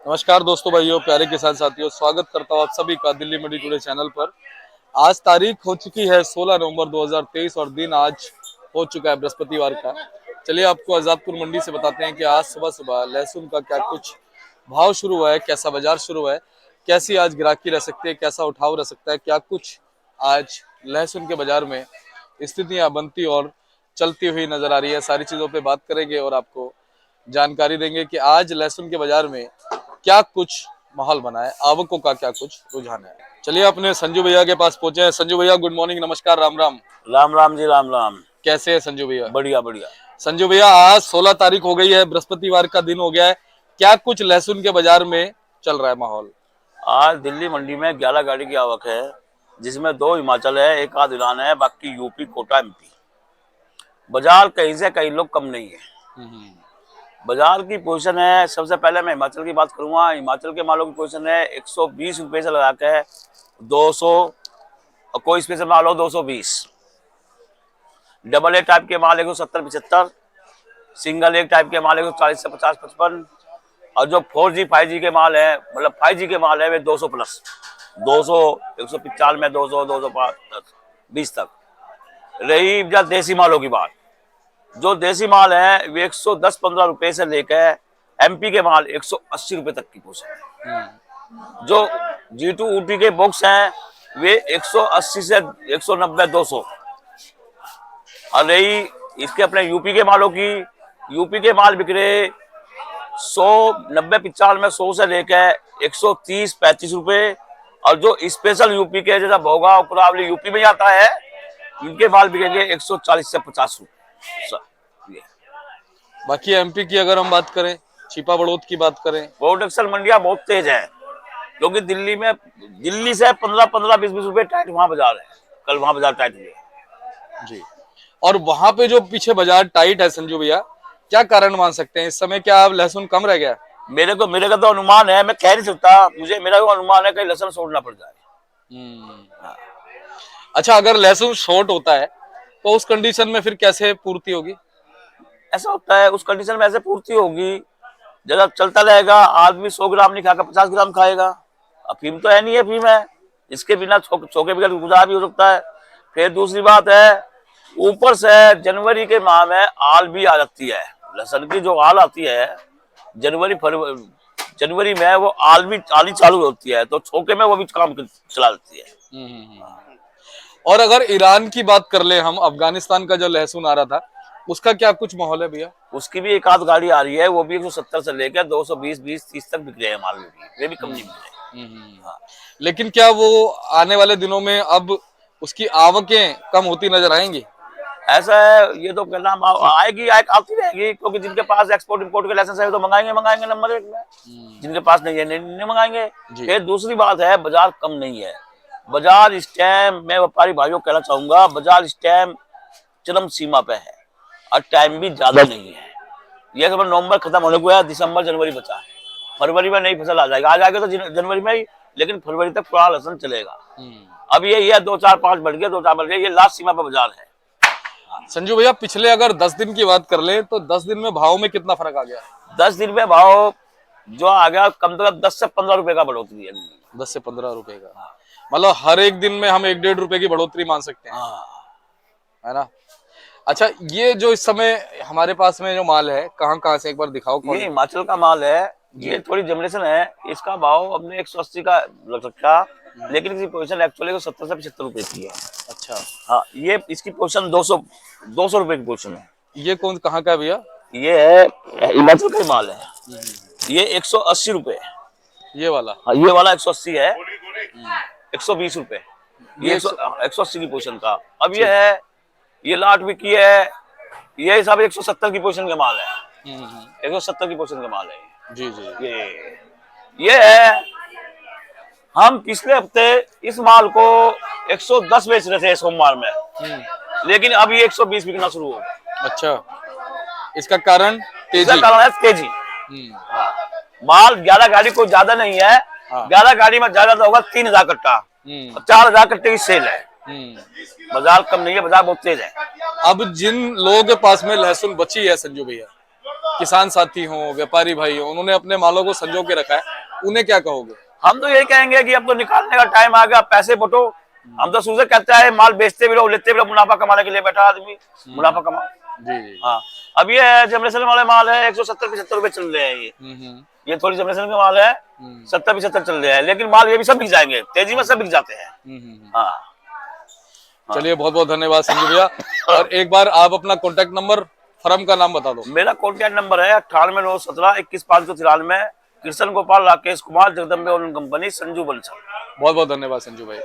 नमस्कार दोस्तों, भाइयों, प्यारे किसान साथियों, स्वागत करता हूँ आप सभी का दिल्ली मंडी टुडे चैनल पर। आज तारीख हो चुकी है 16 नवंबर 2023 और दिन आज हो चुका है बृहस्पतिवार का। चलिए आपको आजादपुर मंडी से बताते हैं कि आज सुबह सुबह लहसुन का क्या कुछ भाव शुरू हुआ है, कैसा बाजार शुरू हुआ है, कैसी आज ग्राहकी रह सकती है, कैसा उठाव रह सकता है, क्या कुछ आज लहसुन के बाजार में स्थितियां बनती और चलती हुई नजर आ रही है। सारी चीजों पे बात करेंगे और आपको जानकारी देंगे कि आज लहसुन के बाजार में क्या कुछ माहौल बना है, आवकों का क्या कुछ रुझान है। चलिए अपने संजू भैया के पास पहुंचे हैं। संजू भैया, गुड मॉर्निंग, नमस्कार, राम राम। राम राम जी, राम राम। कैसे है संजू भैया? बढ़िया बढ़िया। संजू भैया, आज 16 तारीख हो गई है, बृहस्पतिवार का दिन हो गया है। क्या कुछ लहसुन के बाजार में चल रहा है माहौल? आज दिल्ली मंडी में 11 गाड़ी की आवक है, जिसमें 2 हिमाचल है, एक आध ईरान है, बाकी यूपी, कोटा, एमपी। बाजार कहीं से कहीं लोग कम नहीं है। बाजार की पोजीशन है, सबसे पहले मैं हिमाचल की बात करूंगा। हिमाचल के मालों की पोजीशन है 120 रुपए से लगा के 200, और कोई स्पेशल माल हो 220। डबल ए टाइप के माल 170-75, सिंगल एक टाइप के माल 140 से 50, 55, और जो 4G 5G के माल है, मतलब 5G के माल है, वे 200 प्लस, 200, 195, 200, 220 तक। रही जब देसी मालों की बात, जो देसी माल है वे 110-15 रुपए से लेकर एमपी के माल 180 रुपए तक की पोजीशन है। जो G2 ऊटी के बॉक्स हैं वे 180 से 190, 200। और रही इसके अपने यूपी के मालों की, यूपी के माल बिक रहे 100, 90, 95, 100 से लेकर 130-35 रुपए। और जो स्पेशल यूपी के जैसा भोगा उपरावली यूपी में आता है, इनके माल बिकेंगे 140 से 50 रुपए। बाकी एमपी की अगर हम बात करें, छिपा बड़ौद की बात करें, प्रोडक्शन मंडियां बहुत तेज है, क्योंकि दिल्ली से 15-15, 20-20 रुपए टाइट वहां बाजार है। कल वहां बाजार टाइट हुए जी। और वहां पे जो पीछे बाजार टाइट है संजू भैया, क्या कारण मान सकते हैं इस समय? क्या अब लहसुन कम रह गया? मेरे का तो अनुमान है, मैं कह नहीं सकता, मेरा तो अनुमान है कहीं लहसुन छोड़ना पड़ जाए। अच्छा, अगर लहसुन शॉर्ट होता है तो उस कंडीशन में फिर कैसे पूर्ति होगी? ऐसा होता है, उस कंडीशन में ऐसे पूर्ति होगी, जरा चलता रहेगा। आदमी 100 ग्राम नहीं खाकर 50 ग्राम खाएगा। अफीम तो है नहीं है, अफीम है, इसके बिना छोके बगैर गुजारा भी हो सकता है। फिर दूसरी बात है, ऊपर से जनवरी के माह में आल भी आ जाती है। लहसुन की जो आल आती है जनवरी में, वो आली चालू होती है, तो छोके में वो भी काम चला देती है। और अगर ईरान की बात कर ले हम, अफगानिस्तान का जो लहसुन आ रहा था, उसका क्या कुछ माहौल है भैया? उसकी भी एक आध गाड़ी आ रही है, वो भी 170 से लेकर 220, 20, 30 तक बिक रहे हैं माल में भी, वे भी कम नहीं बिक रहे। हाँ। लेकिन क्या वो आने वाले दिनों में अब उसकी आवकें कम होती नजर आएंगी? ऐसा है, ये तो कहना आएगी, आती रहेगी, क्योंकि जिनके पास एक्सपोर्ट इंपोर्ट के लाइसेंस है तो मंगाएंगे नंबर 1 में। जिनके पास नहीं है नहीं मंगाएंगे। फिर दूसरी बात है, बाजार कम नहीं है। बाजार इस टाइम, मैं व्यापारी भाइयों को कहना चाहूंगा, बाजार इस टाइम चरम सीमा पे है, और टाइम भी ज्यादा नहीं है। ये नवंबर खत्म होने को है, दिसंबर जनवरी बचा है। फरवरी में नई फसल आ जाएगा तो जनवरी में ही, लेकिन फरवरी तक पुराना लहसुन चलेगा। अब ये 2-4-5 बढ़ गया, 2-4 बढ़ गया, ये लास्ट सीमा पर बाजार है। संजू भैया, पिछले अगर 10 दिन की बात कर ले तो 10 दिन में भाव में कितना फर्क आ गया? 10 दिन में भाव जो आ गया, कम से कम 10 से 15 रुपए का बढ़ोतरी है। 10 से 15 रुपए का, मतलब हर एक दिन में हम 1-1.5 रुपए की बढ़ोतरी मान सकते हैं, है ना? अच्छा, ये जो इस समय हमारे पास में जो माल है, कहाँ से एक बार दिखाओ। ये हिमाचल का माल है, ये थोड़ी जनरेशन है। इसका भाव अपने 180 का लग सकता, लेकिन इसकी पोजीशन एक्चुअली 70 से 75 रुपए की है। अच्छा। हाँ, ये इसकी पोजीशन 200 रुपए की पोजीशन है। ये कौन, कहाँ का है भैया? ये है हिमाचल का माल है, ये 180 रुपए। ये वाला? हाँ, ये वाला 180 है, 120 रुपए ये 180 की पोजीशन का। अब ये है, ये लाट भी की है, ये सब 170 की पोजीशन का माल है। 170 की पोजीशन का माल है। जी जी। ये है, हम पिछले हफ्ते इस माल को 110 बेच रहे थे सोमवार में, लेकिन अब ये 120 बिकना शुरू हो गया। अच्छा, इसका कारण? इसका कारण है तेजी। माल 11 गाड़ी को ज्यादा नहीं है। 11 गाड़ी में ज्यादा तो होगा 3000 कट्टा, 4000 कट्टे की सेल है। बाजार कम नहीं है, बाजार बहुत तेज है। अब जिन लोगों के पास में लहसुन बची है संजू भैया, किसान साथी हों, व्यापारी भाई हों, उन्होंने अपने मालों को संजो के रखा है, उन्हें क्या कहोगे? हम तो यही कहेंगे कि अब तो निकालने का टाइम आ गया, पैसे बटो। हम तो शुरू से कहते हैं माल बेचते भी रहो, लेते भी रहो, मुनाफा कमाने के लिए बैठा आदमी, मुनाफा कमा। जी। हाँ, अब ये है जनरेशन वाले माल है 170-75 रुपए चल रहे हैं ये थोड़ी जनरेशन के माल है 70-75 चल रहे हैं, लेकिन माल ये भी सब बिक जाएंगे, तेजी में सब बिक जाते हैं। हाँ, चलिए बहुत बहुत धन्यवाद संजू भैया। और एक बार आप अपना कॉन्टेक्ट नंबर, फर्म का नाम बता दो। मेरा कॉन्टैक्ट नंबर है 9891721593, कृष्ण गोपाल राकेश कुमार, जगदम्बे ऑनलाइन कंपनी, संजू बंसल। बहुत बहुत धन्यवाद संजू भाई।